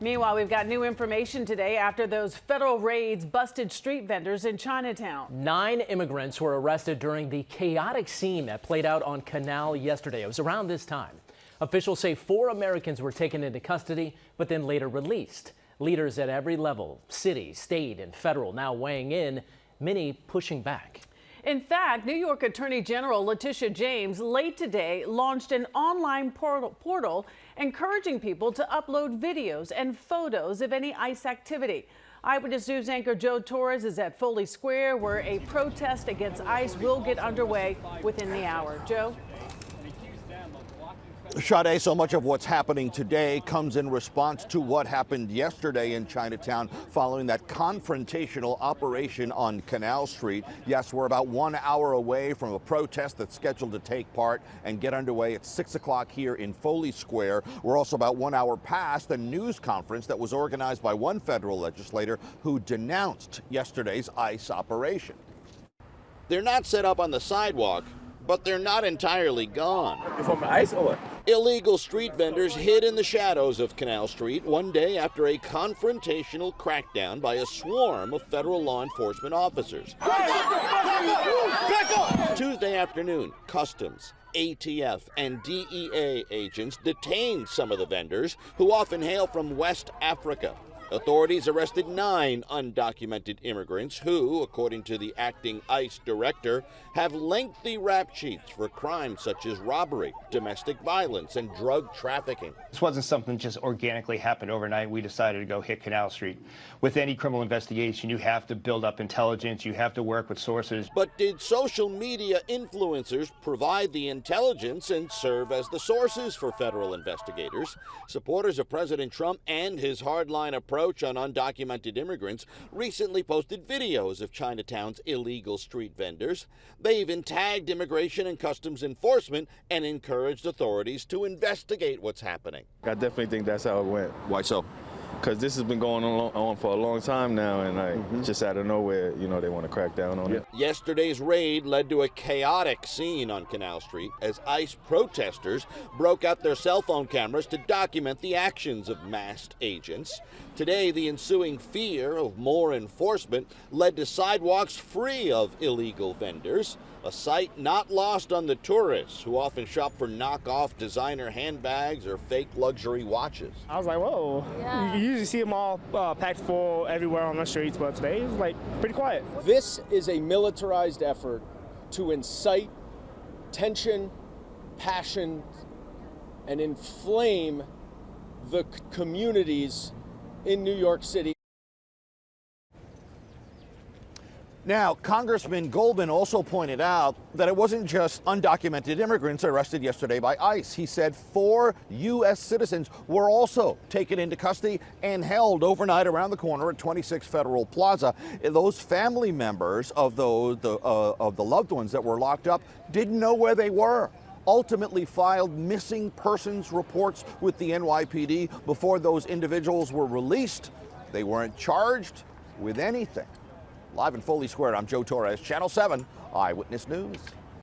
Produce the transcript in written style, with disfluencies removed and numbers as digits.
Meanwhile, we've got new information today after those federal raids busted street vendors in Chinatown. 9 immigrants were arrested during the chaotic scene that played out on Canal yesterday. It was around this time. Officials say 4 Americans were taken into custody, but then later released. Leaders at every level, city, state, and federal, now weighing in, many pushing back. In fact, New York Attorney General Letitia James late today launched an online portal encouraging people to upload videos and photos of any ICE activity. Eyewitness News anchor Joe Torres is at Foley Square, where a protest against ICE will get underway within the hour. Joe? Sade, so much of what's happening today comes in response to what happened yesterday in Chinatown following that confrontational operation on Canal Street. Yes, we're about 1 hour away from a protest that's scheduled to take part and get underway at 6 o'clock here in Foley Square. We're also about 1 hour past a news conference that was organized by one federal legislator who denounced yesterday's ICE operation. They're not set up on the sidewalk, but they're not entirely gone. You're from ICE or what? Illegal street vendors hid in the shadows of Canal Street one day after a confrontational crackdown by a swarm of federal law enforcement officers. Tuesday afternoon, Customs, ATF, and DEA agents detained some of the vendors, who often hail from West Africa. Authorities arrested 9 undocumented immigrants who, according to the acting ICE director, have lengthy rap sheets for crimes such as robbery, domestic violence, and drug trafficking. This wasn't something that just organically happened overnight. We decided to go hit Canal Street. With any criminal investigation, you have to build up intelligence. You have to work with sources. But did social media influencers provide the intelligence and serve as the sources for federal investigators? Supporters of President Trump and his hardline approach on undocumented immigrants recently posted videos of Chinatown's illegal street vendors. They even tagged Immigration and Customs Enforcement and encouraged authorities to investigate what's happening. I definitely think that's how it went. Why so? Because this has been going on for a long time now, and just out of nowhere, they want to crack down on it. Yesterday's raid led to a chaotic scene on Canal Street as ICE protesters broke out their cell phone cameras to document the actions of masked agents. Today, the ensuing fear of more enforcement led to sidewalks free of illegal vendors, a sight not lost on the tourists who often shop for knockoff designer handbags or fake luxury watches. I was like, whoa. Yeah. You usually see them all packed full everywhere on the streets, but today it was like pretty quiet. This is a militarized effort to incite tension, passion, and inflame the communities in New York City. Now, Congressman Goldman also pointed out that it wasn't just undocumented immigrants arrested yesterday by ICE. He said 4 U.S. citizens were also taken into custody and held overnight around the corner at 26 Federal Plaza. Those family members of the loved ones that were locked up didn't know where they were. Ultimately filed missing persons reports with the NYPD before those individuals were released. They weren't charged with anything. Live in Foley Square, I'm Joe Torres, Channel 7 Eyewitness News.